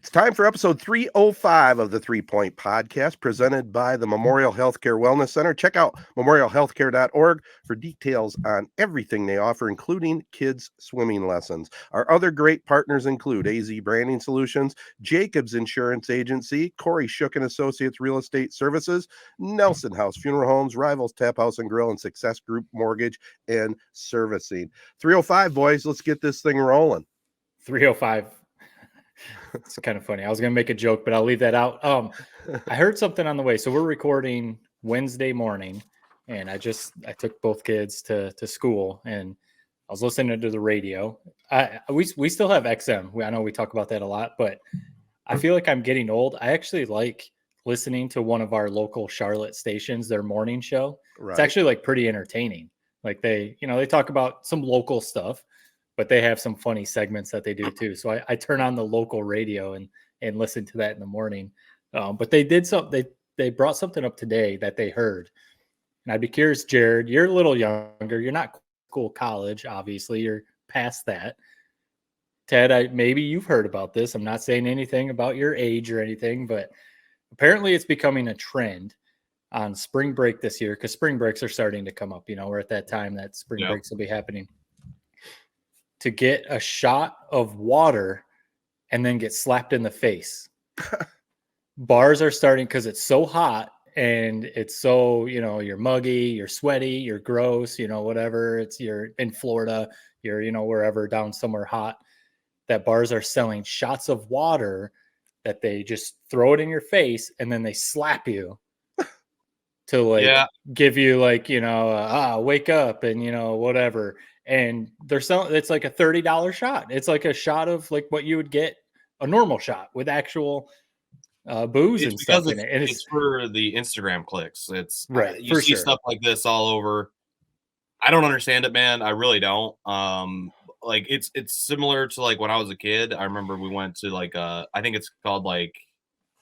It's time for episode 305 of the 3 Point Podcast, presented by the Memorial Healthcare Wellness Center. Check out memorialhealthcare.org for details on everything they offer, including kids' swimming lessons. Our other great partners include AZee Branding Solutions, Jacobs Insurance Agency, Kori and Associates Real Estate Services, Nelson House Funeral Homes, Rivals Taphouse and Grille, and Success Group Mortgage and Servicing. 305, boys, let's get this thing rolling. 305. It's kind of funny. I was going to make a joke, but I'll leave that out. I heard something on the way. So we're recording Wednesday morning, and I took both kids to school, and I was listening to the radio. We still have XM. I know we talk about that a lot, but I feel like I'm getting old. I actually like listening to one of our local Charlotte stations, their morning show. Right. It's actually like pretty entertaining. Like they talk about some local stuff, but they have some funny segments that they do too. So I turn on the local radio and listen to that in the morning. But they did they brought something up today that they heard. And I'd be curious, Jared, you're a little younger. You're not cool college, obviously. You're past that. Ted, maybe you've heard about this. I'm not saying anything about your age or anything, but apparently it's becoming a trend on spring break this year, because spring breaks are starting to come up. We're at that time that spring breaks will be happening. To get a shot of water and then get slapped in the face. Bars are starting because it's so hot and it's so, you're muggy, you're sweaty, you're gross, whatever. You're in Florida, you're, wherever down somewhere hot, that bars are selling shots of water that they just throw it in your face and then they slap you to give you wake up and, whatever. And they're selling, it's like a $30 shot. It's like a shot of like what you would get a normal shot with actual booze and stuff in it. And it's for the Instagram clicks. It's right. You see stuff like this all over. I don't understand it, man. I really don't. It's similar to like when I was a kid. I remember we went to I think it's called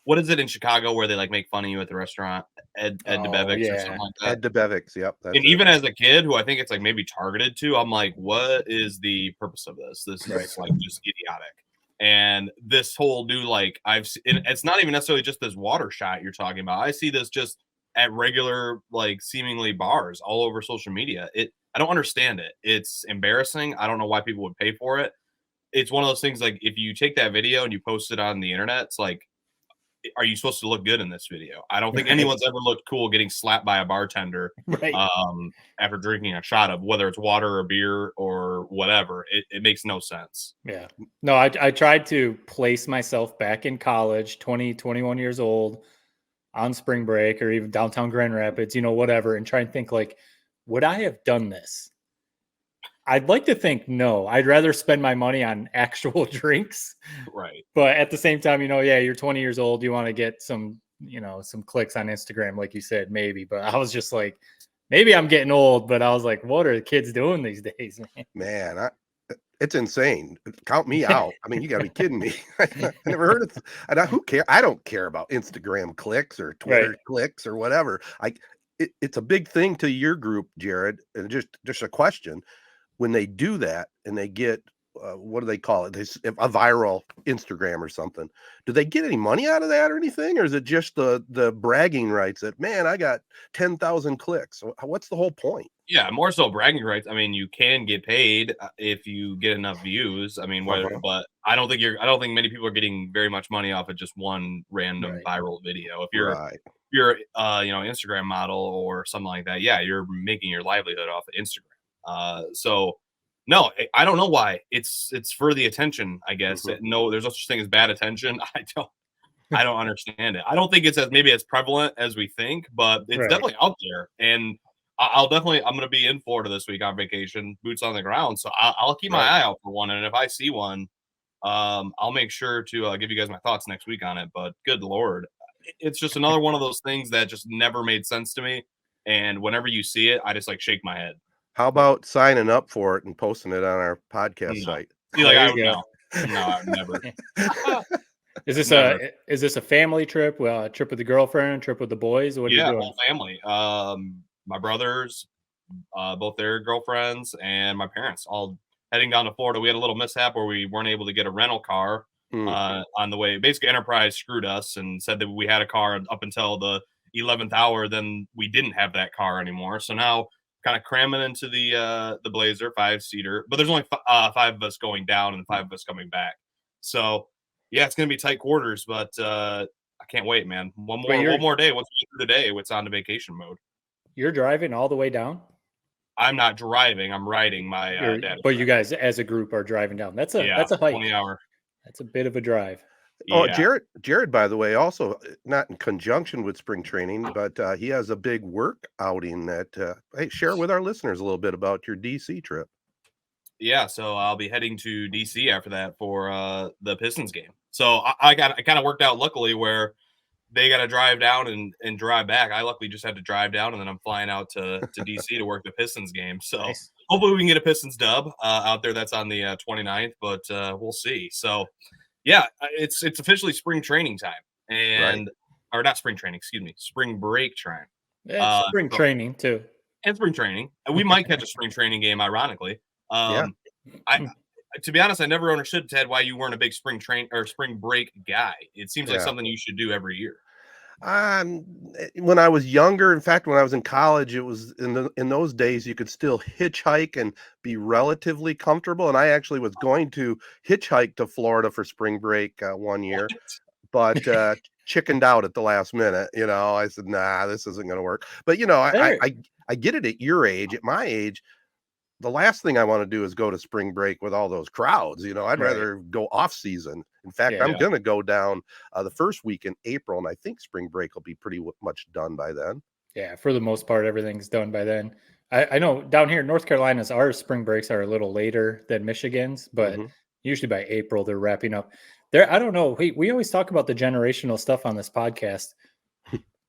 what is it in Chicago where they make fun of you at the restaurant? Ed DeBevick's or something like that. Ed DeBevick's, yep. Even as a kid, who I think it's maybe targeted to, I'm like, what is the purpose of this? This is just idiotic. And this whole new I've seen, it's not even necessarily just this water shot you're talking about. I see this just at regular seemingly bars all over social media. I don't understand it. It's embarrassing. I don't know why people would pay for it. It's one of those things if you take that video and you post it on the internet, it's are you supposed to look good in this video? I don't think anyone's ever looked cool getting slapped by a bartender after drinking a shot of whether it's water or beer or whatever. It makes no sense. Yeah. No, I tried to place myself back in college, 20, 21 years old on spring break or even downtown Grand Rapids, whatever, and try and think would I have done this? I'd like to think no. I'd rather spend my money on actual drinks. Right. But at the same time, you're 20 years old. You want to get some, some clicks on Instagram, like you said, maybe. But I was just maybe I'm getting old, but I was like, what are the kids doing these days, man? Man, it's insane. Count me out. I mean, you got to be kidding me. I never heard of who cares? I don't care about Instagram clicks or Twitter clicks or whatever. It's a big thing to your group, Jared. And just a question. When they do that and they get, what do they call it? A viral Instagram or something. Do they get any money out of that or anything? Or is it just the bragging rights that, man, I got 10,000 clicks? What's the whole point? Yeah, more so bragging rights. I mean, you can get paid if you get enough views. I mean, but I don't think many people are getting very much money off of just one random viral video. If you're Instagram model or something like that, you're making your livelihood off of Instagram. So no, I don't know why. It's for the attention, I guess. No, there's no such thing as bad attention. I don't understand it. I don't think it's as prevalent as we think, but it's definitely out there. And I'm going to be in Florida this week on vacation, boots on the ground. So I'll keep my eye out for one. And if I see one, I'll make sure to give you guys my thoughts next week on it. But good Lord, it's just another one of those things that just never made sense to me. And whenever you see it, I just shake my head. How about signing up for it and posting it on our podcast site? I would know. No, I've never. Is this a family trip? A trip with the girlfriend, trip with the boys? What are you doing? Whole family. My brothers, both their girlfriends, and my parents all heading down to Florida. We had a little mishap where we weren't able to get a rental car on the way. Basically, Enterprise screwed us and said that we had a car up until the 11th hour. Then we didn't have that car anymore. So now kind of cramming into the Blazer 5-seater, but there's only 5 of us going down and 5 of us coming back. So yeah, it's gonna be tight quarters, but I can't wait, man. One more day. Once we get through today, it's on to vacation mode. You're driving all the way down? I'm not driving. I'm riding my dad. But you guys as a group are driving down. That's a hike. 20-hour. That's a bit of a drive. Oh, Jared, by the way, also not in conjunction with spring training, but he has a big work outing that, hey, share with our listeners a little bit about your DC trip. Yeah, so I'll be heading to DC after that for the Pistons game. So I kind of worked out luckily where they got to drive down and drive back. I luckily just had to drive down, and then I'm flying out to DC to work the Pistons game. So nice. Hopefully we can get a Pistons dub out there. That's on the 29th, but we'll see. So yeah, it's officially spring training time, and or not spring training, excuse me, spring break time. Yeah, spring training too, and spring training. We might catch a spring training game, ironically. To be honest, I never understood, Ted, why you weren't a big spring break guy. It seems like something you should do every year. When I was younger, in fact, when I was in college, it was in those days you could still hitchhike and be relatively comfortable. And I actually was going to hitchhike to Florida for spring break one year, but chickened out at the last minute. You know, I said, nah, this isn't going to work. But you know, I get it at your age. At my age, the last thing I want to do is go to spring break with all those crowds. You know, I'd rather go off season. In fact, I'm going to go down the first week in April, and I think spring break will be pretty much done by then. Yeah, for the most part, everything's done by then. I know down here in North Carolina, our spring breaks are a little later than Michigan's, but usually by April, they're wrapping up. I don't know. We always talk about the generational stuff on this podcast.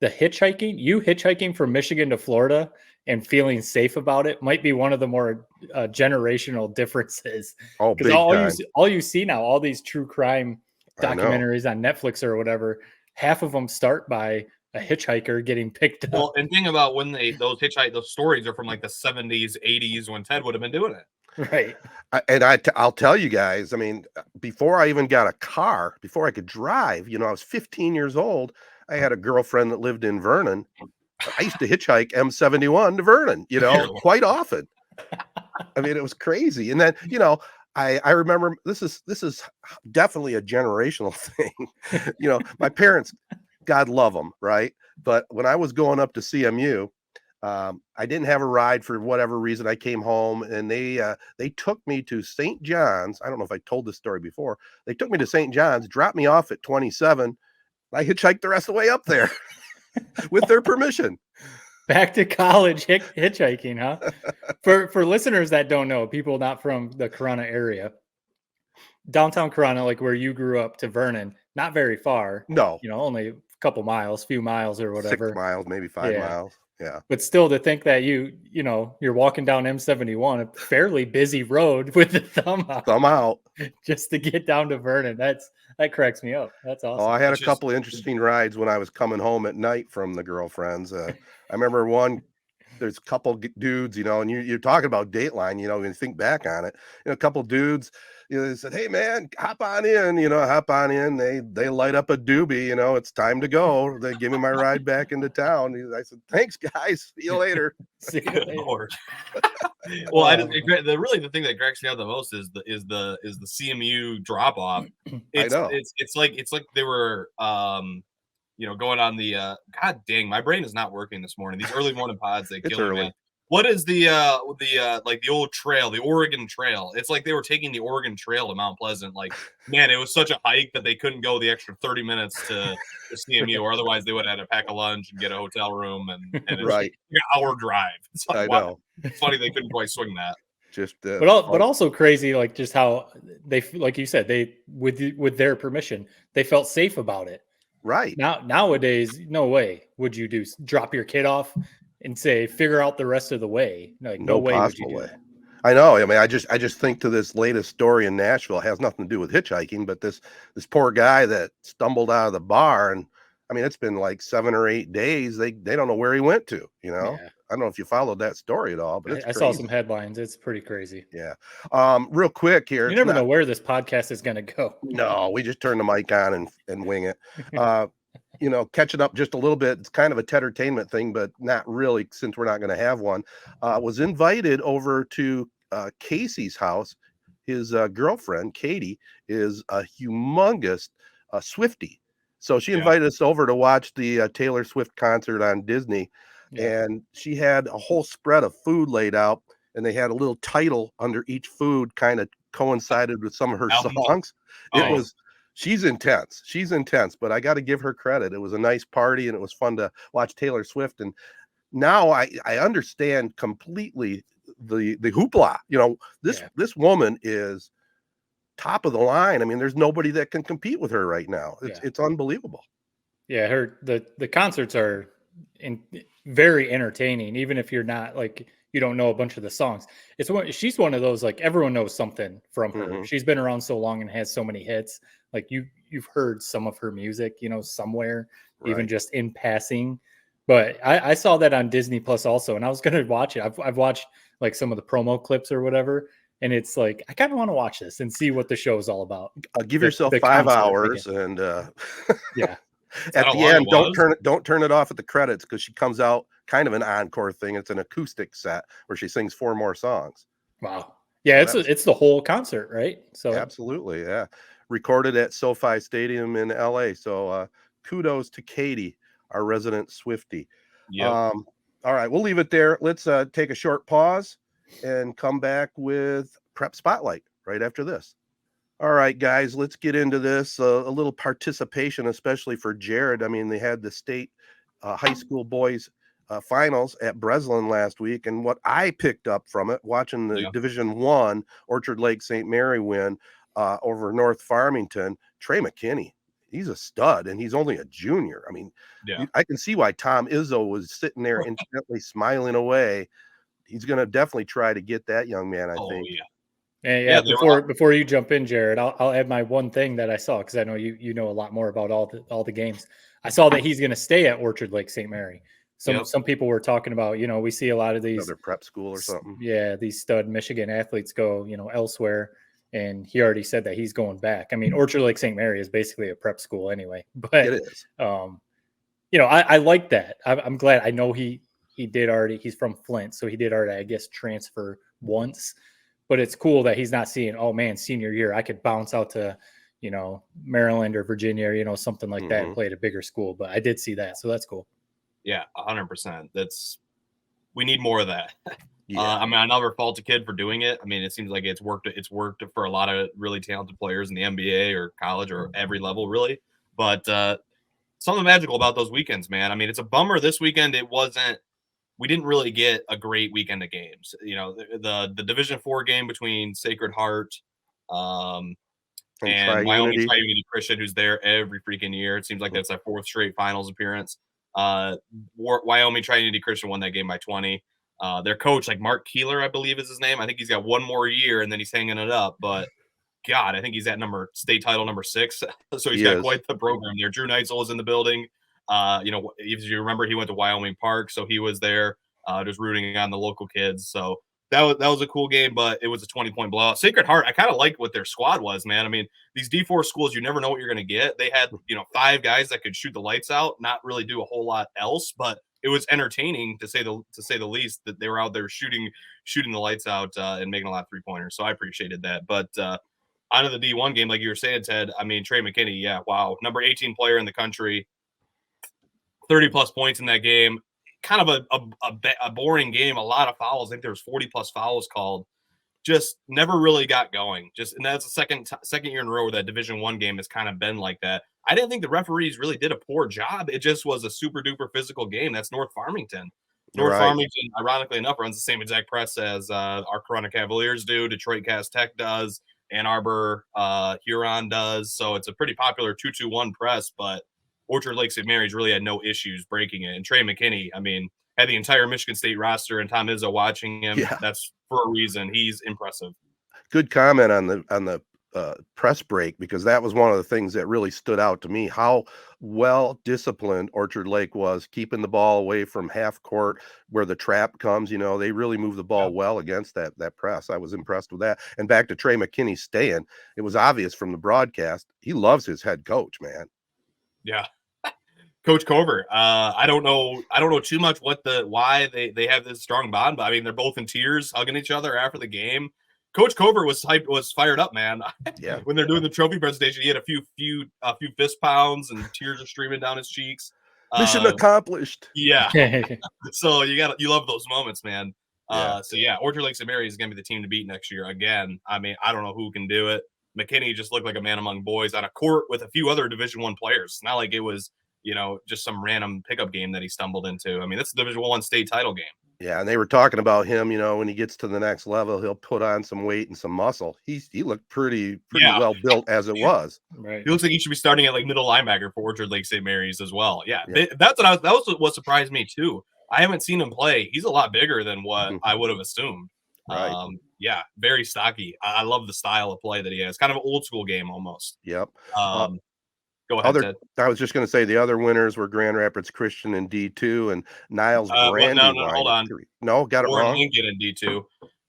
The hitchhiking from Michigan to Florida and feeling safe about it might be one of the more generational differences. Oh, because all you see now, all these true crime documentaries on Netflix or whatever, half of them start by a hitchhiker getting picked up. Well, and think about when those stories are from like the 70s, 80s when Ted would have been doing it. Right. I'll tell you guys, I mean, before I even got a car, before I could drive, you know, I was 15 years old. I had a girlfriend that lived in Vernon. I used to hitchhike M71 to Vernon, you know, quite often. I mean, it was crazy. And then, you know, I remember this is definitely a generational thing. You know, my parents, God love them, right? But when I was going up to CMU, I didn't have a ride for whatever reason. I came home and they took me to St. John's. I don't know if I told this story before. They took me to St. John's, dropped me off at 27. I hitchhiked the rest of the way up there with their permission. Back to college hitchhiking, huh? For listeners that don't know, people not from the Corona area, downtown Corona, like where you grew up, to Vernon, not very far. No, you know, only a couple miles, few miles or whatever. 6 miles, maybe 5 miles. Yeah. But still, to think that you're walking down M71, a fairly busy road with the thumb out, just to get down to Vernon. That cracks me up. That's awesome. Oh, I had a couple of interesting rides when I was coming home at night from the girlfriends. I remember there's a couple dudes, you know, and you're talking about Dateline, you know, when you think back on it, you know, a couple dudes, you know, they said, hey man, hop on in. They light up a doobie, you know, it's time to go. They give me my ride back into town. I said, thanks guys. See you later. See you later. Well, the thing that cracks me out the most is the CMU drop off. I know. It's like they were you know, going on the God dang, my brain is not working this morning. These early morning pods, they kill me, man. What is the like the old trail, the Oregon Trail? It's like they were taking the Oregon Trail to Mount Pleasant. Like, man, it was such a hike that they couldn't go the extra 30 minutes to CMU, or otherwise they would have had to pack a lunch and get a hotel room, and it's like an hour drive. It's like, I know. It's funny they couldn't quite swing that. But also crazy, like just how they, like you said, they with their permission, they felt safe about it. Right. Nowadays, no way would you drop your kid off and say, figure out the rest of the way. Like, no way possible way. I know. I mean, I just think to this latest story in Nashville. It has nothing to do with hitchhiking, but this poor guy that stumbled out of the bar, and I mean, it's been like 7 or 8 days. They don't know where he went to, you know? Yeah. I don't know if you followed that story at all, but it's I crazy. saw some headlines. It's pretty crazy. Yeah. Real quick here. You never know where this podcast is going to go. No, we just turn the mic on and wing it. You know, catching up just a little bit. It's kind of a entertainment thing, but not really, since we're not going to have one. Was invited over to Casey's house. His girlfriend, Katie, is a humongous Swiftie. So she invited us over to watch the Taylor Swift concert on Disney. Yeah. And she had a whole spread of food laid out, and they had a little title under each food, kind of coincided with some of her songs. It was, she's intense, but I got to give her credit. It was a nice party, and it was fun to watch Taylor Swift. And now I understand completely the hoopla. You know, this woman is top of the line. I mean, there's nobody that can compete with her right now. It's unbelievable. Yeah, the concerts are very entertaining, even if you're not like, you don't know a bunch of the songs. She's one of those, like, everyone knows something from her. Mm-hmm. She's been around so long and has so many hits. Like you've heard some of her music, you know, somewhere, even just in passing. But I saw that on Disney Plus also, and I was going to watch it. I've watched like some of the promo clips or whatever, and it's like, I kind of want to watch this and see what the show is all about. Give yourself 5 hours, and yeah. At the end, don't turn it off at the credits, because she comes out kind of an encore thing. It's an acoustic set where she sings 4 more songs. Wow. Yeah, so it's the whole concert, right? So absolutely, yeah. Recorded at SoFi Stadium in LA. So kudos to Katie, our resident Swiftie. Yeah. All right, we'll leave it there. Let's take a short pause and come back with Prep Spotlight right after this. All right, guys, let's get into this. A little participation, especially for Jared. I mean, they had the state high school boys finals at Breslin last week, and what I picked up from it, watching the Division I Orchard Lake St. Mary win over North Farmington, Trey McKinney, he's a stud, and he's only a junior. I mean, I can see why Tom Izzo was sitting there intently smiling away. He's going to definitely try to get that young man, I think. Yeah. Before you jump in, Jared, I'll add my one thing that I saw, because I know you know a lot more about all the games. I saw that he's going to stay at Orchard Lake St. Mary. Some people were talking about, you know, we see a lot of these other prep school or something. Yeah, these stud Michigan athletes go, you know, elsewhere, and he already said that he's going back. I mean, Orchard Lake St. Mary is basically a prep school anyway, but it is. You know, I like that. I'm glad. I know he did already. He's from Flint, so he did already, I guess, transfer once. But it's cool that he's not seeing, oh man, senior year, I could bounce out to, you know, Maryland or Virginia, or, you know, something like that, and play at a bigger school. But I did see that, so that's cool. Yeah, 100%. We need more of that. I mean, I never fault a kid for doing it. I mean, it seems like it's worked for a lot of really talented players in the NBA or college or every level, really. But something magical about those weekends, man. I mean, it's a bummer this weekend. We didn't really get a great weekend of games. You know, the Division IV game between Sacred Heart and Wyoming Tri-Unity Christian, who's there every freaking year. It seems like that's our 4th straight finals appearance. Wyoming Tri-Unity Christian won that game by 20. Their coach, like Mark Keeler, I believe is his name. I think he's got one more year and then he's hanging it up. But God, I think he's at state title number 6. So he's got quite the program there. Drew Neitzel is in the building. You know, if you remember, he went to Wyoming Park, so he was there just rooting on the local kids. So that was a cool game, but it was a 20-point blowout. Sacred Heart, I kind of like what their squad was, man. I mean, these D4 schools, you never know what you're going to get. They had, you know, 5 guys that could shoot the lights out, not really do a whole lot else, but it was entertaining to say the least, that they were out there shooting the lights out and making a lot of 3-pointers. So I appreciated that. But out of the D1 game, like you were saying, Ted, I mean, Trey McKinney, yeah, wow, number 18 player in the country. 30-plus points in that game. Kind of a boring game. A lot of fouls. I think there was 40-plus fouls called. Just never really got going. And that's the second year in a row where that Division I game has kind of been like that. I didn't think the referees really did a poor job. It just was a super duper physical game. That's North Farmington. Farmington, ironically enough, runs the same exact press as our Corona Cavaliers do. Detroit Cass Tech does. Ann Arbor Huron does. So it's a pretty popular 2-2-1 press, but Orchard Lake St. Mary's really had no issues breaking it. And Trey McKinney, I mean, had the entire Michigan State roster and Tom Izzo watching him. Yeah. That's for a reason. He's impressive. Good comment on the press break, because that was one of the things that really stood out to me, how well disciplined Orchard Lake was, keeping the ball away from half court where the trap comes. They really move the ball well against that press. I was impressed with that. And back to Trey McKinney staying, it was obvious from the broadcast, he loves his head coach, man. Yeah. Coach Cover. I don't know too much why they have this strong bond, but I mean, they're both in tears hugging each other after the game. Coach Cover was fired up, man. Yeah. When they're doing the trophy presentation, he had a few fist pounds and tears are streaming down his cheeks. Mission accomplished. Yeah. So you love those moments, man. Yeah. So yeah, Orchard Lake St. Mary is going to be the team to beat next year again. I mean, I don't know who can do it. McKinney just looked like a man among boys on a court with a few other Division I players. It's not like it was, just some random pickup game that he stumbled into. I mean, that's a Division I state title game. Yeah, and they were talking about him, when he gets to the next level, he'll put on some weight and some muscle. He looked pretty well built as it was. Right. He looks like he should be starting at like middle linebacker for Orchard Lake St. Mary's as well. Yeah. That was what surprised me too. I haven't seen him play. He's a lot bigger than what I would have assumed. Right. Yeah, very stocky. I love the style of play that he has. Kind of an old school game almost. Yep. Go ahead, Ted. I was just going to say the other winners were Grand Rapids Christian in D2 and Niles Brandywine. No, hold on. No, got it Warren wrong. Lincoln in D2.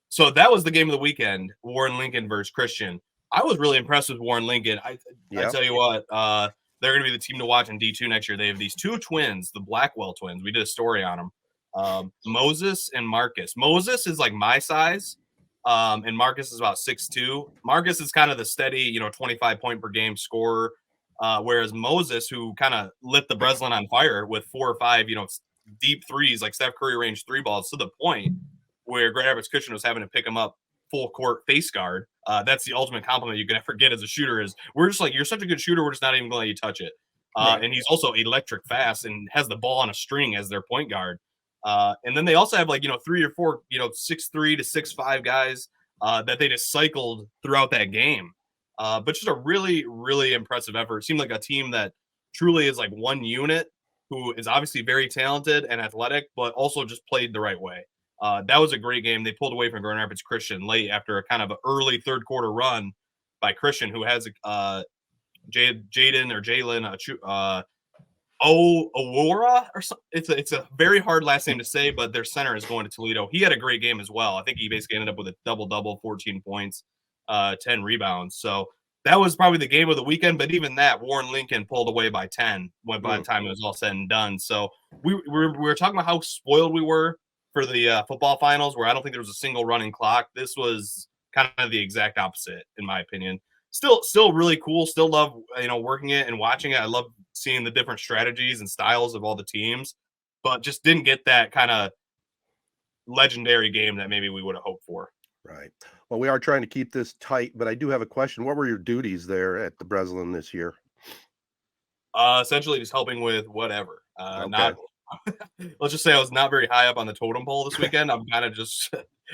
So that was the game of the weekend, Warren Lincoln versus Christian. I was really impressed with Warren Lincoln. I tell you what, they're going to be the team to watch in D2 next year. They have these two twins, the Blackwell twins. We did a story on them. Moses and Marcus. Moses is like my size, and Marcus is about 6'2". Marcus is kind of the steady, 25 point per game scorer. Whereas Moses, who kind of lit the Breslin on fire with 4 or 5, deep threes, like Steph Curry range 3 balls, to the point where Grand Rapids Christian was having to pick him up full court face guard. That's the ultimate compliment you can ever get as a shooter, is we're just like, you're such a good shooter, we're just not even going to let you touch it. Right. And he's also electric fast and has the ball on a string as their point guard. And then they also have 3 or 4, 6'3" to 6'5" guys that they just cycled throughout that game. But just a really, really impressive effort. It seemed like a team that truly is like one unit, who is obviously very talented and athletic, but also just played the right way. That was a great game. They pulled away from Grand Rapids Christian late after a kind of an early third quarter run by Christian, who has Jalen Owora or something. It's a very hard last name to say, but their center is going to Toledo. He had a great game as well. I think he basically ended up with a double-double, 14 points. 10 rebounds. So that was probably the game of the weekend. But even that, Warren Lincoln pulled away by 10 by the time it was all said and done. So we were talking about how spoiled we were for the football finals, where I don't think there was a single running clock. This was kind of the exact opposite, in my opinion. Still really cool. Still love working it and watching it. I love seeing the different strategies and styles of all the teams, but just didn't get that kind of legendary game that maybe we would have hoped for. Right. Well, we are trying to keep this tight, but I do have a question. What were your duties there at the Breslin this year? Essentially just helping with whatever. Okay. Let's just say I was not very high up on the totem pole this weekend. I'm kind of just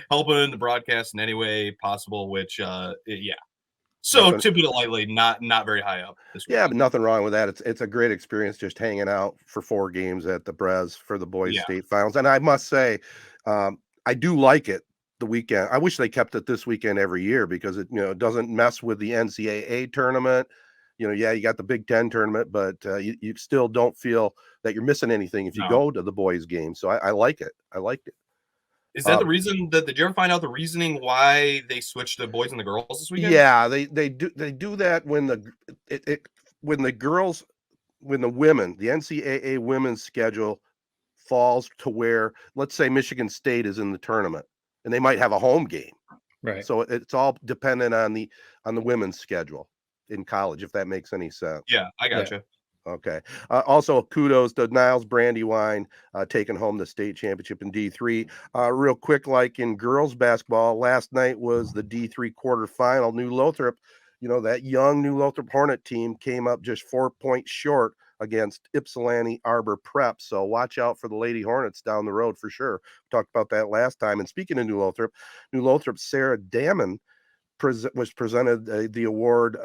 helping the broadcast in any way possible, which, yeah. So to put it lightly, not very high up this weekend. Yeah, but nothing wrong with that. It's a great experience just hanging out for 4 games at the Bres for the boys state finals. And I must say, I do like it. The weekend. I wish they kept it this weekend every year, because it doesn't mess with the NCAA tournament. You got the Big Ten tournament, but you still don't feel that you're missing anything if you go to the boys game. So I like it. I liked it. Is that the reason that did you ever find out the reasoning why they switched the boys and the girls this weekend? Yeah, they do that when the women, the NCAA women's schedule falls to where, let's say, Michigan State is in the tournament. And they might have a home game. Right. So it's all dependent on the women's schedule in college, if that makes any sense. Yeah, I gotcha. Okay. Also, kudos to Niles Brandywine taking home the state championship in D3. Real quick, like in girls basketball, last night was the D3 quarterfinal. New Lothrop, that young New Lothrop Hornet team came up just 4 points short against Ypsilanti Arbor Prep. So watch out for the Lady Hornets down the road for sure. We talked about that last time. And speaking of New Lothrop, Sarah Damon was presented the award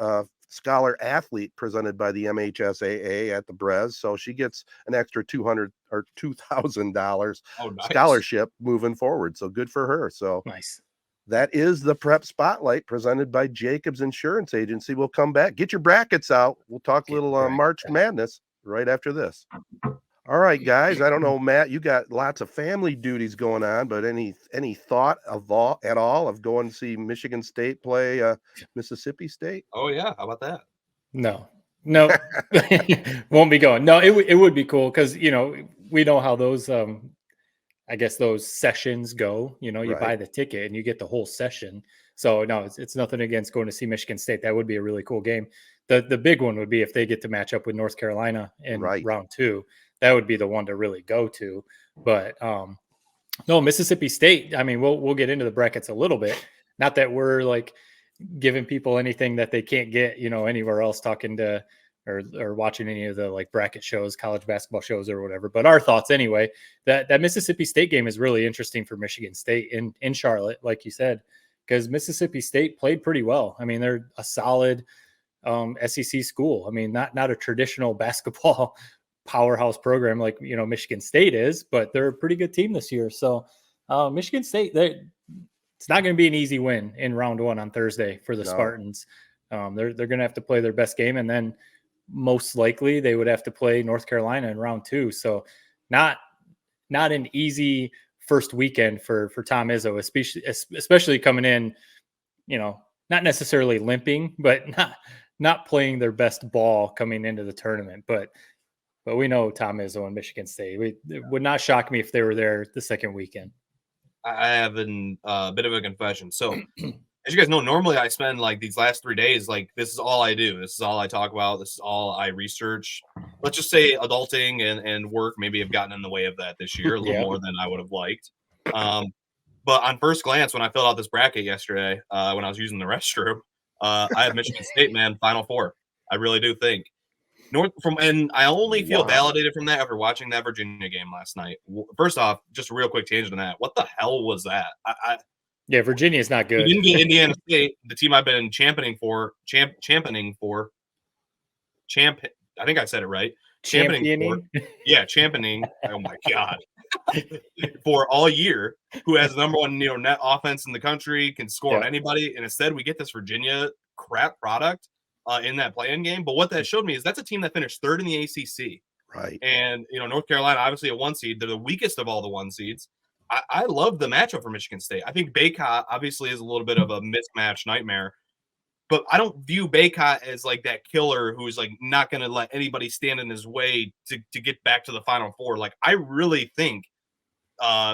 Scholar Athlete presented by the MHSAA at the Bres. So she gets an extra $200 or $2,000 scholarship moving forward. So good for her. So nice. that is the Prep Spotlight presented by Jacobs Insurance Agency. We'll come back. Get your brackets out. We'll talk a little March Madness right after this. All right, guys. I don't know, Matt, you got lots of family duties going on, but any thought at all of going to see Michigan State play Mississippi State? Oh yeah, how about that? No, won't be going. No, it would be cool because we know how those I guess those sessions go. You buy the ticket and you get the whole session. So no, it's nothing against going to see Michigan State. That would be a really cool game. The big one would be if they get to match up with North Carolina in round 2. That would be the one to really go to. But no, Mississippi State. I mean, we'll get into the brackets a little bit. Not that we're like giving people anything that they can't get, anywhere else, talking to or watching any of the like bracket shows, college basketball shows or whatever. But our thoughts anyway, that Mississippi State game is really interesting for Michigan State in Charlotte, like you said, because Mississippi State played pretty well. I mean, they're a solid SEC school. I mean, not a traditional basketball powerhouse program like Michigan State is, but they're a pretty good team this year. So Michigan State, it's not going to be an easy win in round 1 on Thursday for the Spartans. They're going to have to play their best game, and then most likely they would have to play North Carolina in round 2. So not an easy first weekend for Tom Izzo, especially coming in, not necessarily limping, but not playing their best ball coming into the tournament. But we know Tom Izzo and Michigan State. It would not shock me if they were there the second weekend. I have a bit of a confession. So, as you guys know, normally I spend like these last 3 days, like this is all I do. This is all I talk about. This is all I research. Let's just say adulting and work maybe have gotten in the way of that this year a little more than I would have liked. But on first glance, when I filled out this bracket yesterday, when I was using the restroom, I have Michigan State, man, Final Four. I really do think. And I only feel validated from that after watching that Virginia game last night. First off, just a real quick tangent on that. What the hell was that? Virginia is not good. We didn't get Indiana State, the team I've been championing for. I think I said it right. Championing. Championing. Oh my God. For all year, who has the number 1 net offense in the country, can score on anybody, and instead we get this Virginia crap product in that play-in game. But what that showed me is that's a team that finished 3rd in the ACC. Right. And, North Carolina, obviously a 1 seed. They're the weakest of all the 1 seeds. I love the matchup for Michigan State. I think Baycott obviously is a little bit of a mismatch nightmare. But I don't view Baycott as like that killer who's like not going to let anybody stand in his way to get back to the Final Four. Like, I really think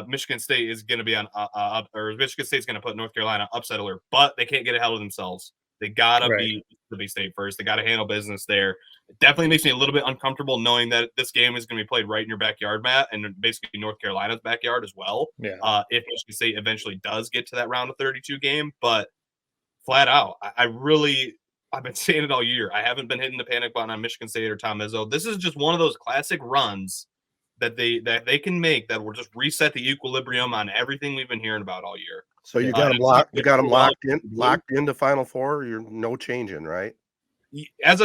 Michigan State is going to be or Michigan State's going to put North Carolina upset alert, but they can't get ahead of themselves. They got to beat Mississippi State first. They got to handle business there. It definitely makes me a little bit uncomfortable knowing that this game is going to be played right in your backyard, Matt, and basically North Carolina's backyard as well. Yeah. If Michigan State eventually does get to that round of 32 game, but flat out, I've been saying it all year. I haven't been hitting the panic button on Michigan State or Tom Izzo. This is just one of those classic runs that they can make that will just reset the equilibrium on everything we've been hearing about all year. So you got them locked. You got them locked into Final Four. You're no changing, right?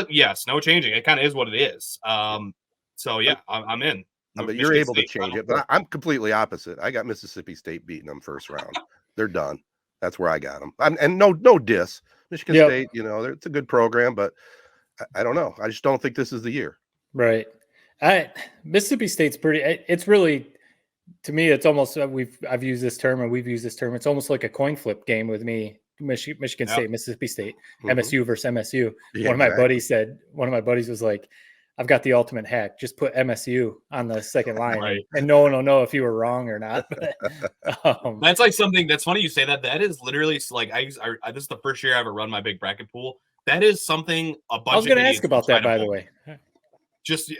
Yes, no changing. It kind of is what it is. So yeah, I'm in. But you're able to change it. But I'm completely opposite. I got Mississippi State beating them first round. They're done. That's where I got them. And no diss. Michigan State, it's a good program, but I don't know. I just don't think this is the year. Right. Mississippi State's it's really, to me, it's almost, I've used this term and we've used this term. It's almost like a coin flip game with me. Michigan State, Mississippi State, MSU versus MSU. Yeah, one of my buddies was like, I've got the ultimate hack. Just put MSU on the second line, and no one will know if you were wrong or not. That's like something that's funny you say that. That is literally like this is the first year I ever run my big bracket pool. That is something a bunch. I was going to ask about that, by the way. Just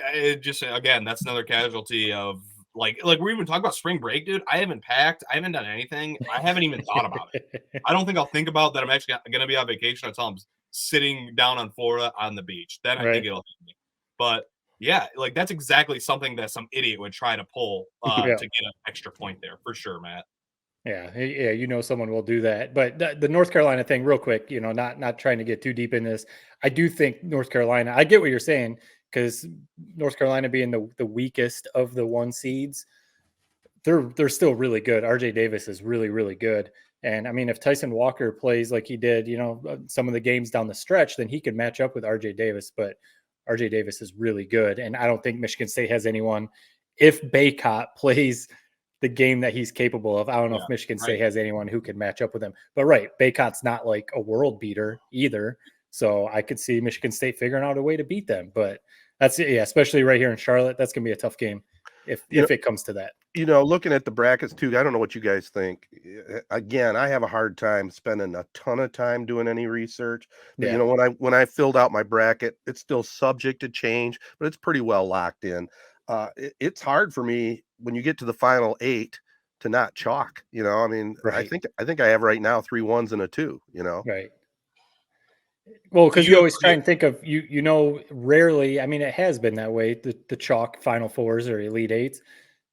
again, that's another casualty of like we're even talking about spring break, dude. I haven't packed. I haven't done anything. I haven't even thought about it. I don't think I'll think about that. I'm actually going to be on vacation until I'm sitting down on Florida on the beach. Then I think it'll hit me. But yeah, like that's exactly something that some idiot would try to pull to get an extra point there for sure, Matt. Yeah, someone will do that. But the North Carolina thing, real quick, not trying to get too deep in this. I do think North Carolina, I get what you're saying, because North Carolina being the weakest of the 1 seeds, they're still really good. RJ Davis is really, really good. And I mean, if Tyson Walker plays like he did, some of the games down the stretch, then he could match up with RJ Davis. But RJ Davis is really good. And I don't think Michigan State has anyone. If Baycott plays the game that he's capable of, I don't know if Michigan State has anyone who could match up with him. But Baycott's not like a world beater either. So I could see Michigan State figuring out a way to beat them. But that's it. Yeah, especially right here in Charlotte, that's going to be a tough game if it comes to that. Looking at the brackets too, I don't know what you guys think. Again, I have a hard time spending a ton of time doing any research. But when I filled out my bracket, it's still subject to change, but it's pretty well locked in. It's hard for me when you get to the final 8 to not chalk. I mean, I think I have right now 3 1s and a 2. Right. Well, because you always try and think of rarely. I mean, it has been that way. The chalk Final Fours or Elite Eights.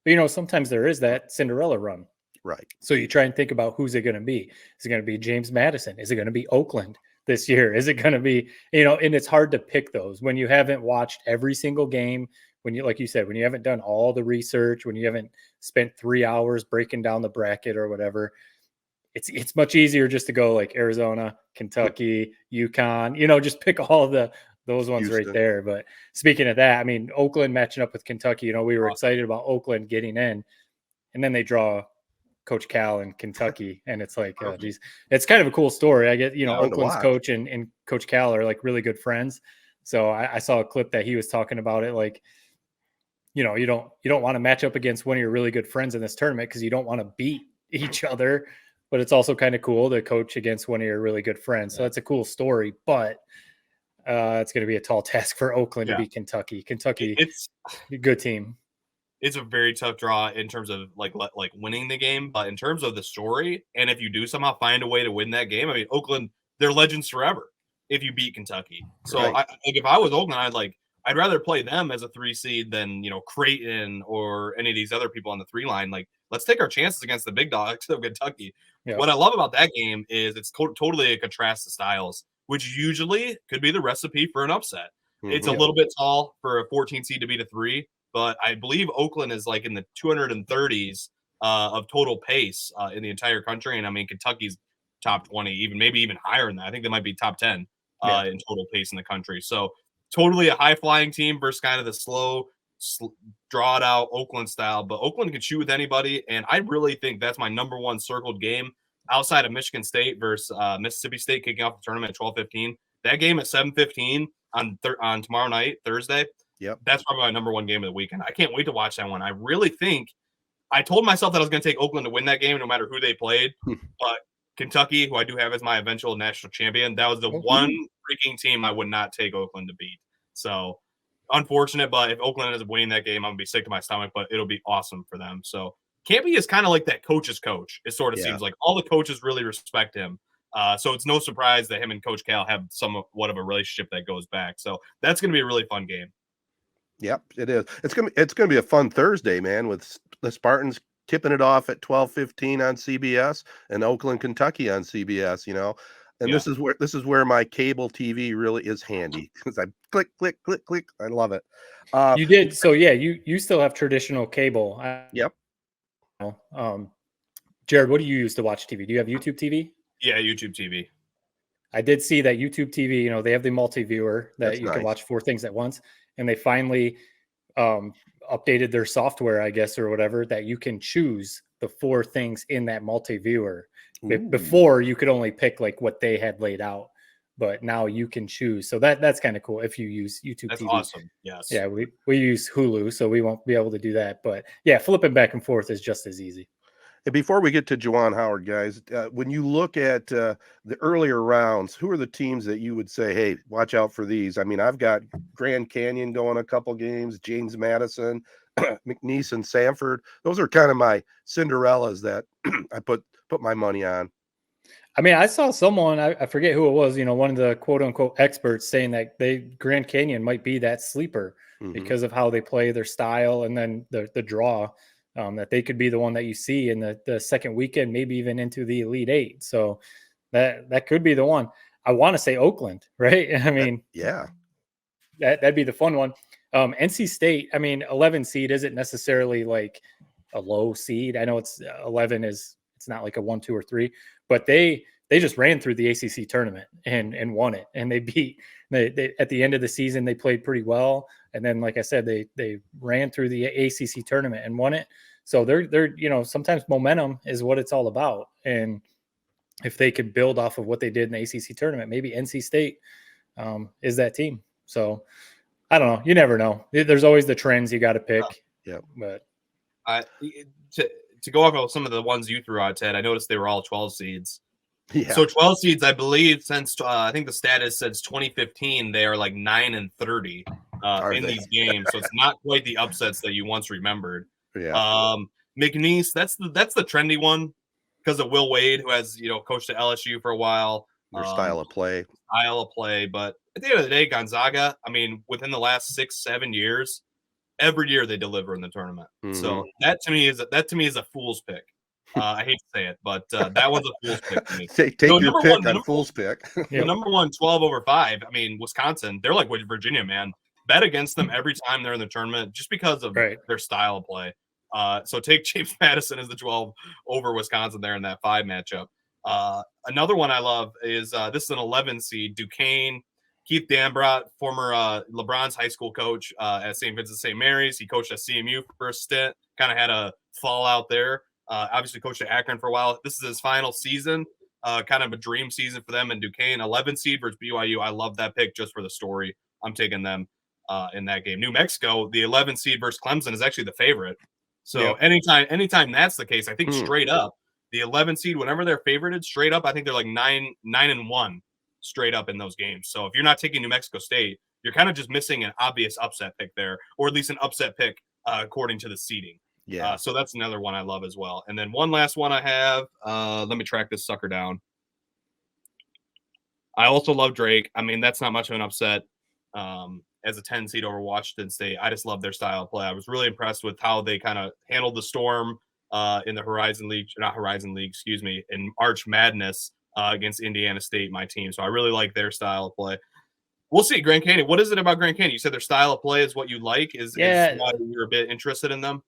But, sometimes there is that Cinderella run. Right. So you try and think about who's it going to be. Is it going to be James Madison? Is it going to be Oakland this year? Is it going to be, and it's hard to pick those when you haven't watched every single game, when you, like you said, when you haven't done all the research, when you haven't spent 3 hours breaking down the bracket or whatever. It's much easier just to go like Arizona, Kentucky, UConn, just pick all those ones Houston. Right there. But speaking of that, I mean, Oakland matching up with Kentucky, we were excited about Oakland getting in, and then they draw Coach Cal in Kentucky. And it's like, oh, geez, it's kind of a cool story. I get, Oakland's coach and Coach Cal are like really good friends. So I saw a clip that he was talking about it. Like, you don't want to match up against one of your really good friends in this tournament because you don't want to beat each other. But it's also kind of cool to coach against one of your really good friends. So that's a cool story. But it's going to be a tall task for Oakland to beat Kentucky. It's a good team. It's a very tough draw in terms of like winning the game. But in terms of the story, and if you do somehow find a way to win that game, I mean, Oakland, they're legends forever if you beat Kentucky. So if I was Oakland, I'd rather play them as a 3 seed than, Creighton or any of these other people on the 3 line. Like, let's take our chances against the big dogs of Kentucky. Yeah. What I love about that game is it's totally a contrast of styles, which usually could be the recipe for an upset. Mm-hmm. It's a little bit tall for a 14 seed to beat a 3, but I believe Oakland is like in the 230s of total pace in the entire country. And I mean, Kentucky's top 20, maybe even higher than that. I think they might be top 10 in total pace in the country. So totally a high flying team versus kind of the slow, draw it out Oakland style. But Oakland can shoot with anybody. And I really think that's my number one circled game outside of Michigan State versus Mississippi State kicking off the tournament at 12:15. That game at 7:15 on tomorrow night, Thursday. Yep. That's probably my number one game of the weekend. I can't wait to watch that one. I really think I told myself that I was going to take Oakland to win that game no matter who they played. But Kentucky, who I do have as my eventual national champion, that was the one freaking team I would not take Oakland to beat. So unfortunate, but if Oakland ends up winning that game, I'm going to be sick to my stomach, but it'll be awesome for them. So Campy is kind of like that coach's coach. It sort of seems like all the coaches really respect him. So it's no surprise that him and Coach Cal have somewhat of a relationship that goes back. So that's going to be a really fun game. Yep, it is. It's gonna be a fun Thursday, man, with the Spartans tipping it off at 12:15 on CBS and Oakland, Kentucky on CBS. And this is where my cable TV really is handy because I click. I love it. You did so, yeah. You still have traditional cable. Yep. Jared, what do you use to watch TV? Do you have YouTube TV? Yeah, YouTube TV. I did see that YouTube TV. They have the multi-viewer that you can watch 4 things at once. And they finally updated their software, I guess, or whatever, that you can choose the 4 things in that multi-viewer. Before, you could only pick like what they had laid out, but now you can choose. So that's kind of cool if you use YouTube that's TV. Awesome. Yes. Yeah, we use Hulu, so we won't be able to do that. But yeah, flipping back and forth is just as easy. And before we get to Juwan Howard, guys, when you look at the earlier rounds, who are the teams that you would say, hey, watch out for these? I mean, I've got Grand Canyon going a couple games, James Madison, McNeese and Sanford. Those are kind of my Cinderellas that I put my money on. I mean, I saw someone, I forget who it was, one of the quote unquote experts saying that Grand Canyon might be that sleeper because of how they play, their style, and then the draw. That they could be the one that you see in the second weekend, maybe even into the Elite Eight. So that could be the one. I want to say Oakland, right? I mean, that'd be the fun one. NC State, I mean, 11 seed isn't necessarily like a low seed. I know it's 11 it's not like a 1, 2, or 3, but they just ran through the ACC tournament and won it. And they at the end of the season, they played pretty well. And then, like I said, they ran through the ACC tournament and won it. So they're sometimes momentum is what it's all about. And if they could build off of what they did in the ACC tournament, maybe NC State is that team. So I don't know. You never know. There's always the trends you got to pick. Yeah. But to go off of some of the ones you threw out, Ted, I noticed they were all 12 seeds. Yeah. So 12 seeds, I believe, since I think the stat is since 2015, they are like 9-30 in these games. So it's not quite the upsets that you once remembered. Yeah. McNeese, that's the trendy one because of Will Wade, who has coached at LSU for a while. Their style of play. But at the end of the day, Gonzaga, I mean, within the last 6-7 years, every year they deliver in the tournament. Mm-hmm. So that to me is a fool's pick. I hate to say it, but that one's a fool's pick to me. Take your pick on fool's pick. The number one 12/5. I mean, Wisconsin, they're like Virginia, man. Bet against them every time they're in the tournament just because of their style of play. So take James Madison as the 12 over Wisconsin there in that 5 matchup. Another one I love is this is an 11 seed, Duquesne. Keith Dambrot, former LeBron's high school coach at St. Vincent St. Mary's. He coached at CMU for a stint, kind of had a fallout there. Obviously coached at Akron for a while. This is his final season, kind of a dream season for them in Duquesne. 11 seed versus BYU. I love that pick just for the story. I'm taking them in that game. New Mexico, the 11 seed versus Clemson is actually the favorite. So anytime that's the case, I think straight up, the 11 seed, whenever they're favorited, straight up, I think they're like 9-1 straight up in those games. So if you're not taking New Mexico State, you're kind of just missing an obvious upset pick there, or at least an upset pick according to the seeding. Yeah. So that's another one I love as well. And then one last one I have. Let me track this sucker down. I also love Drake. I mean, that's not much of an upset as a 10 seed over Washington State. I just love their style of play. I was really impressed with how they kind of handled the Storm in the in Arch Madness against Indiana State, my team. So I really like their style of play. We'll see. Grand Canyon. What is it about Grand Canyon? You said their style of play is what you like. Is why you're a bit interested in them?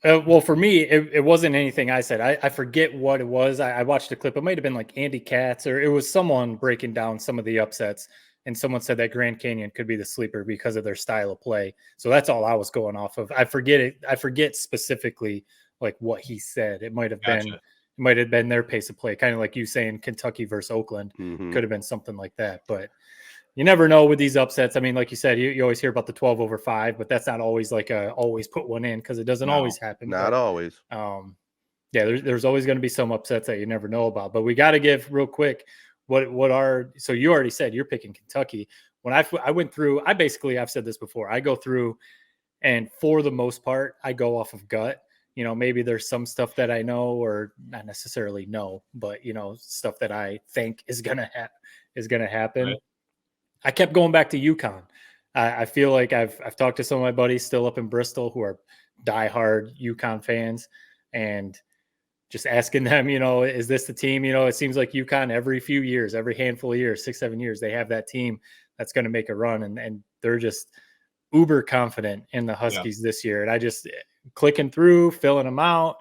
Well, for me, it wasn't anything I said. I forget what it was. I watched a clip. It might have been like Andy Katz, or it was someone breaking down some of the upsets. And someone said that Grand Canyon could be the sleeper because of their style of play. So that's all I was going off of. I forget it. I forget specifically like what he said. It might have been their pace of play, kind of like you saying Kentucky versus Oakland. Could have been something like that. But you never know with these upsets. I mean, like you said, you always hear about the 12/5, but that's not always like always put one in because it doesn't always happen. Not always. There's always going to be some upsets that you never know about. But we got to give real quick so you already said you're picking Kentucky. When I went through, I've said this before. I go through, and for the most part, I go off of gut. Maybe there's some stuff that I know or not necessarily know, but stuff that I think is gonna happen. Right. I kept going back to UConn. I feel like I've talked to some of my buddies still up in Bristol who are diehard UConn fans, and just asking them, is this the team? It seems like UConn every few years, every handful of years, 6-7 years, they have that team that's going to make a run, and they're just uber confident in the Huskies this year. And I just clicking through, filling them out.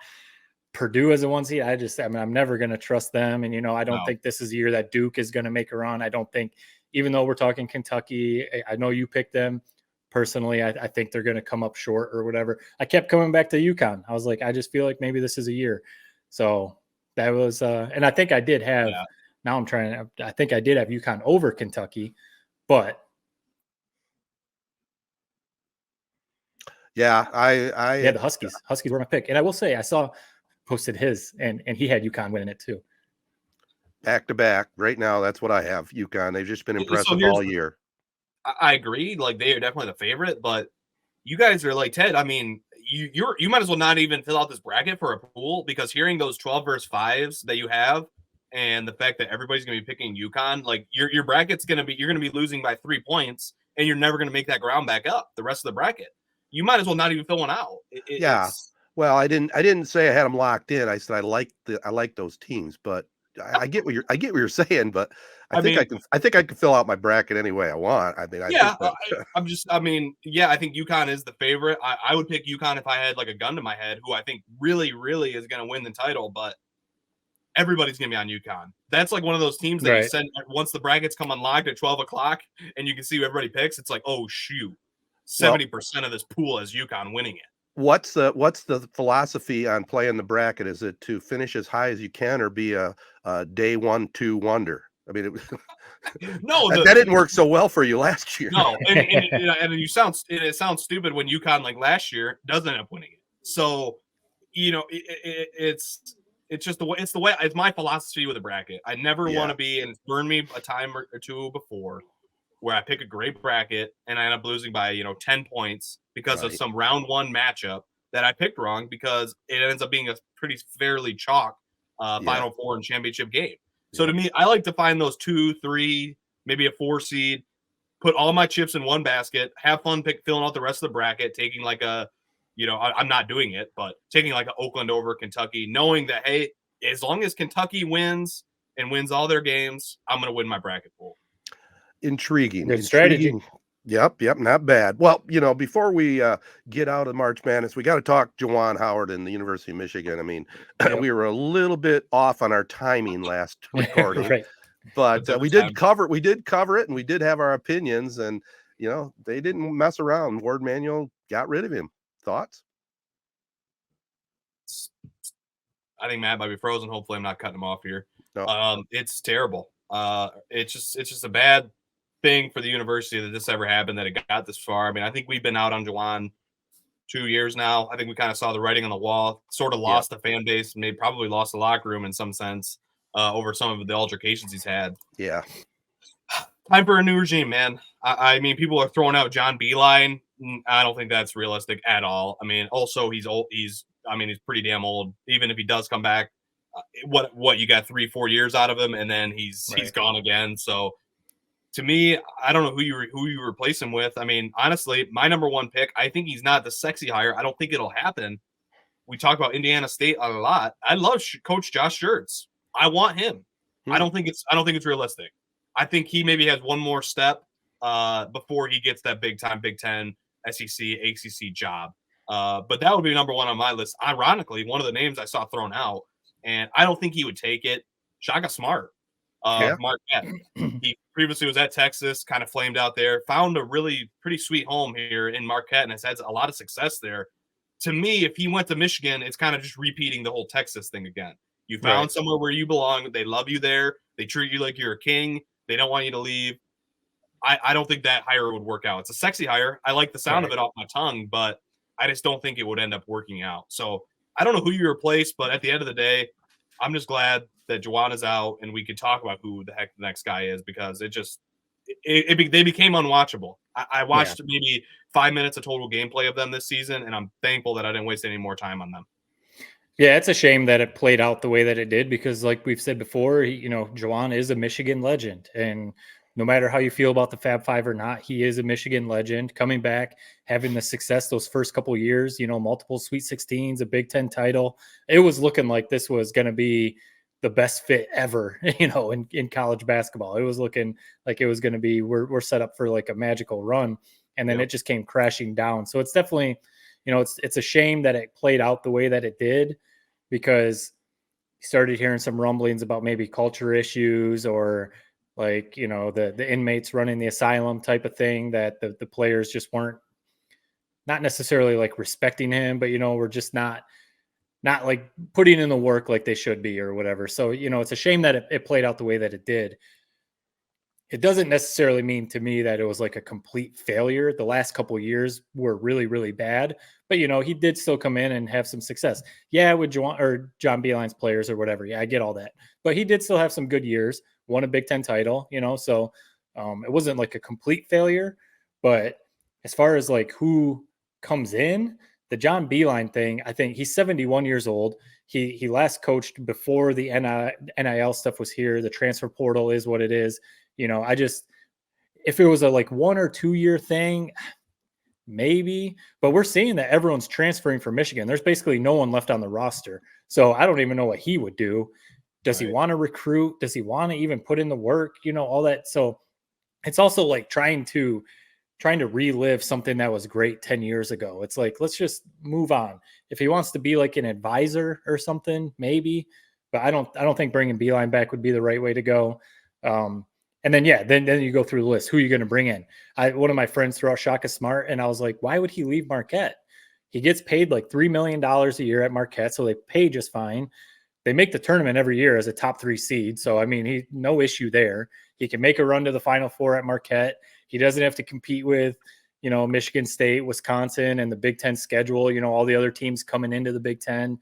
Purdue as a 1 seed, I'm never going to trust them. And, I don't think this is the year that Duke is going to make a run. I don't think, even though we're talking Kentucky, I know you picked them. Personally, I think they're going to come up short or whatever. I kept coming back to UConn. I was like, I just feel like maybe this is a year. So that was, and I think I did have, I think I did have UConn over Kentucky, but. Yeah, I the Huskies. Huskies were my pick. And I will say, I saw posted his, and he had UConn winning it too. Back to back. Right now, that's what I have. UConn. They've just been impressive all year. I agree. Like, they are definitely the favorite, but you guys are like, Ted, I mean, you might as well not even fill out this bracket for a pool, because hearing those 12/5s that you have and the fact that everybody's going to be picking UConn, like your bracket's going to be, you're going to be losing by 3 points, and you're never going to make that ground back up the rest of the bracket. You might as well not even fill one out. Well, I didn't say I had them locked in. I said I like those teams, but I get what you're saying, but I think I can fill out my bracket any way I want. I think UConn is the favorite. I would pick UConn if I had like a gun to my head, who I think really, really is going to win the title. But everybody's going to be on UConn. That's like one of those teams that you send once the brackets come unlocked at 12 o'clock and you can see who everybody picks. It's like, oh, shoot, 70% of this pool has UConn winning it. What's the philosophy on playing the bracket? Is it to finish as high as you can or be a day 1-2 wonder? I mean, no, that didn't work so well for you last year. No, and it sounds stupid when UConn like last year doesn't end up winning it. So, it's it's my philosophy with a bracket. I never want to be, and it's burned me a time or two before, where I pick a great bracket and I end up losing by 10 points because of some round one matchup that I picked wrong, because it ends up being a pretty fairly chalk Final Four and championship game. So to me, I like to find those 2, 3, maybe a 4 seed, put all my chips in one basket, have fun filling out the rest of the bracket, taking like a, I'm not doing it, but taking like an Oakland over Kentucky, knowing that, hey, as long as Kentucky wins and wins all their games, I'm going to win my bracket pool. Intriguing. Good strategy. Yep, not bad. Well, before we get out of March Madness, we got to talk Juwan Howard and the University of Michigan. I mean, we were a little bit off on our timing last recording, but we did cover it, and we did have our opinions, and they didn't mess around. Ward Manuel got rid of him. Thoughts? I think Matt might be frozen. Hopefully, I'm not cutting him off here. No. It's terrible. It's just a bad thing for the university that this ever happened, that it got this far. I mean, I think we've been out on Juwan 2 years now. I think we kind of saw the writing on the wall, sort of lost the fan base, maybe probably lost the locker room in some sense over some of the altercations he's had. Yeah. Time for a new regime, man. I mean, people are throwing out John Beilein. I don't think that's realistic at all. I mean, also he's old. He's pretty damn old. Even if he does come back, what you got 3-4 years out of him, and then he's gone again. So to me, I don't know who you replace him with. I mean, honestly, my number one pick, I think he's not the sexy hire. I don't think it'll happen. We talk about Indiana State a lot. I love Coach Josh Schertz. I want him. I don't think it's realistic. I think he maybe has one more step before he gets that big time Big Ten, SEC, ACC job. But that would be number one on my list. Ironically, one of the names I saw thrown out, and I don't think he would take it, Shaka Smart. Marquette. He previously was at Texas, kind of flamed out there, found a really pretty sweet home here in Marquette, and has had a lot of success there. To me, if he went to Michigan, it's kind of just repeating the whole Texas thing again. You found somewhere where you belong. They love you there. They treat you like you're a king. They don't want you to leave. I don't think that hire would work out. It's a sexy hire. I like the sound of it off my tongue, but I just don't think it would end up working out. So I don't know who you replace, but at the end of the day, I'm just glad that Juwan is out and we could talk about who the heck the next guy is, because they became unwatchable. I watched maybe 5 minutes of total gameplay of them this season, and I'm thankful that I didn't waste any more time on them. Yeah, it's a shame that it played out the way that it did, because like we've said before, Juwan is a Michigan legend, and no matter how you feel about the Fab Five or not, he is a Michigan legend, coming back, having the success those first couple of years, multiple Sweet 16s, a Big Ten title. It was looking like this was going to be the best fit ever, in college basketball. It was looking like it was going to be, we're set up for like a magical run. And then it just came crashing down. So it's definitely, it's a shame that it played out the way that it did, because you started hearing some rumblings about maybe culture issues, or like, the inmates running the asylum type of thing, that the players just weren't, not necessarily like respecting him, but, we're just not like putting in the work like they should be or whatever. So, it's a shame that it played out the way that it did. It doesn't necessarily mean to me that it was like a complete failure. The last couple of years were really, really bad, but he did still come in and have some success. Yeah, with John Beilein's players or whatever. Yeah, I get all that, but he did still have some good years. Won a Big Ten title, so it wasn't like a complete failure. But as far as like who comes in, the John Beilein thing, I think he's 71 years old. He last coached before the NIL stuff was here. The transfer portal is what it is. If it was a like 1 or 2 year thing, maybe, but we're seeing that everyone's transferring from Michigan. There's basically no one left on the roster. So I don't even know what he would do. Does he want to recruit? Does he want to even put in the work? All that. So it's also like trying to relive something that was great 10 years ago. It's like, let's just move on. If he wants to be like an advisor or something, maybe, but I don't think bringing Beeline back would be the right way to go. And then you go through the list. Who are you going to bring in? One of my friends threw out Shaka Smart, and I was like, why would he leave Marquette? He gets paid like $3 million a year at Marquette, so they pay just fine. They make the tournament every year as a top 3 seed. So, I mean, no issue there. He can make a run to the Final Four at Marquette. He doesn't have to compete with, Michigan State, Wisconsin, and the Big Ten schedule, all the other teams coming into the Big Ten.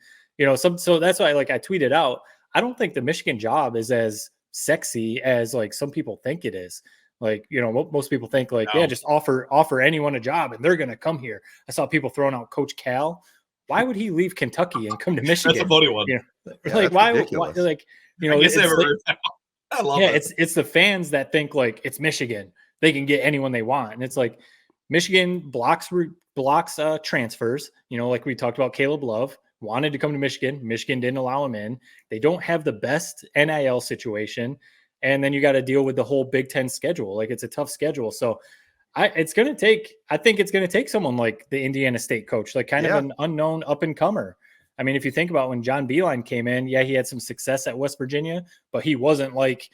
So that's why I tweeted out, I don't think the Michigan job is as sexy as like some people think it is. Like, most people think just offer anyone a job and they're going to come here. I saw people throwing out Coach Cal. Why would he leave Kentucky and come to Michigan? That's a funny one. Why ridiculous. I love it. It's the fans that think like it's Michigan. They can get anyone they want. And it's like Michigan blocks transfers, like we talked about. Caleb Love wanted to come to Michigan. Michigan didn't allow him in. They don't have the best NIL situation. And then you got to deal with the whole Big Ten schedule. Like, it's a tough schedule. So I think it's going to take someone like the Indiana State coach, like kind of an unknown up and comer. I mean, if you think about when John Beeline came in, he had some success at West Virginia, but he wasn't like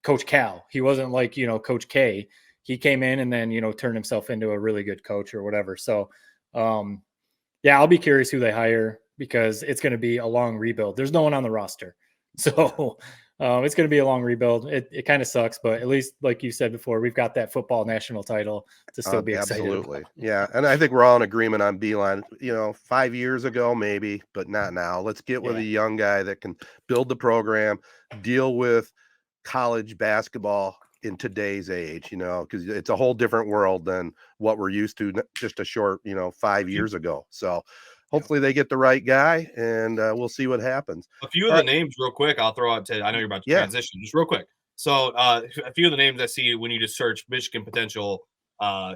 Coach Cal. He wasn't like, Coach K. He came in and then, turned himself into a really good coach or whatever. So, I'll be curious who they hire, because it's going to be a long rebuild. There's no one on the roster. So it's going to be a long rebuild. It kind of sucks, but at least, like you said before, we've got that football national title to still be excited. Absolutely. Yeah. And I think we're all in agreement on Beeline, 5 years ago, maybe, but not now. Let's get with a young guy that can build the program, deal with college basketball in today's age, because it's a whole different world than what we're used to just a short, 5 years ago. So hopefully they get the right guy, and we'll see what happens. A few of the names real quick, I'll throw out to, I know you're about to transition, just real quick. So a few of the names I see when you just search Michigan potential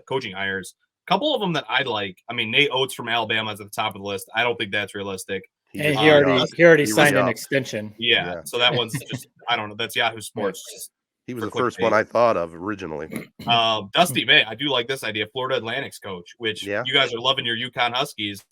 coaching hires, a couple of them that I'd like. I mean, Nate Oates from Alabama is at the top of the list. I don't think that's realistic. And he already signed an extension. Yeah. So that one's just, I don't know. That's Yahoo Sports. He was the first one I thought of originally. Dusty May, I do like this idea. Florida Atlantic's coach, which you guys are loving your UConn Huskies.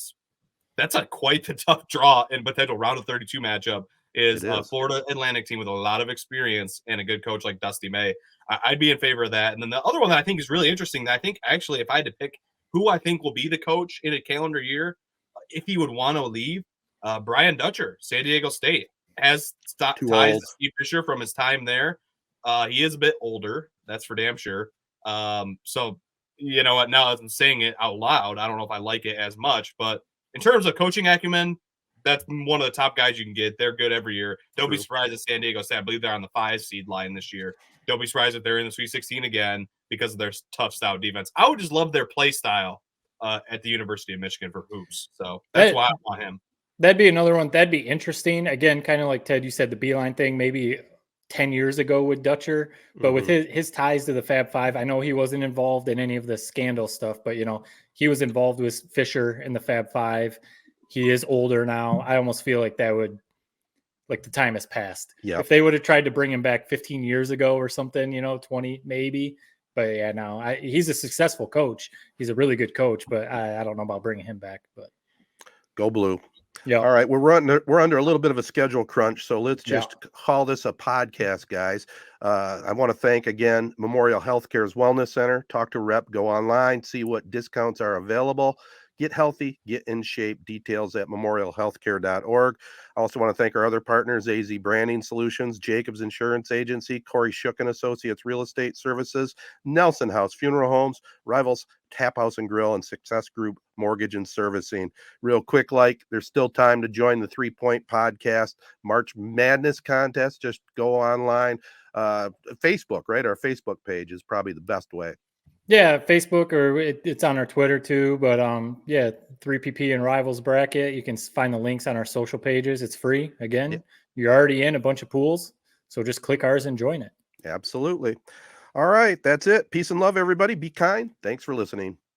That's quite the tough draw and potential round of 32 matchup is a Florida Atlantic team with a lot of experience and a good coach like Dusty May. I'd be in favor of that. And then the other one that I think is really interesting, that I think actually if I had to pick who I think will be the coach in a calendar year, if he would want to leave, Brian Dutcher, San Diego State, has ties to Steve Fisher from his time there. He is a bit older, that's for damn sure. So, you know what, now as I'm saying it out loud, I don't know if I like it as much, but in terms of coaching acumen, that's one of the top guys you can get. They're good every year. Don't be surprised if San Diego State, I believe they're on the 5 seed line this year. Don't be surprised if they're in the Sweet 16 again because of their tough, stout defense. I would just love their play style at the University of Michigan for hoops. So that's why I want him. That'd be another one. That'd be interesting. Again, kind of like Ted, you said the Beeline thing, maybe 10 years ago with Dutcher, but with his ties to the Fab Five, I know he wasn't involved in any of the scandal stuff, but he was involved with Fisher in the Fab Five. He is older now. I almost feel like that would, like, the time has passed. Yeah. If they would have tried to bring him back 15 years ago or something, 20 maybe. But yeah, no, he's a successful coach. He's a really good coach, but I don't know about bringing him back. But go blue. Yeah. All right. We're under a little bit of a schedule crunch, so let's just call this a podcast, guys. I want to thank again Memorial Healthcare's Wellness Center. Talk to a rep, go online, see what discounts are available. Get healthy, get in shape. Details at memorialhealthcare.org. I also want to thank our other partners, AZee Branding Solutions, Jacobs Insurance Agency, Kori Shook and Associates Real Estate Services, Nelson House Funeral Homes, Rivals Taphouse and Grille, and Success Group Mortgage and Servicing. Real quick, there's still time to join the 3 Point Podcast March Madness contest. Just go online. Facebook, right? Our Facebook page is probably the best way. Yeah, Facebook, or it's on our Twitter too. But 3PP and Rivals bracket. You can find the links on our social pages. It's free. Again, you're already in a bunch of pools, so just click ours and join it. Absolutely. All right, that's it. Peace and love, everybody. Be kind. Thanks for listening.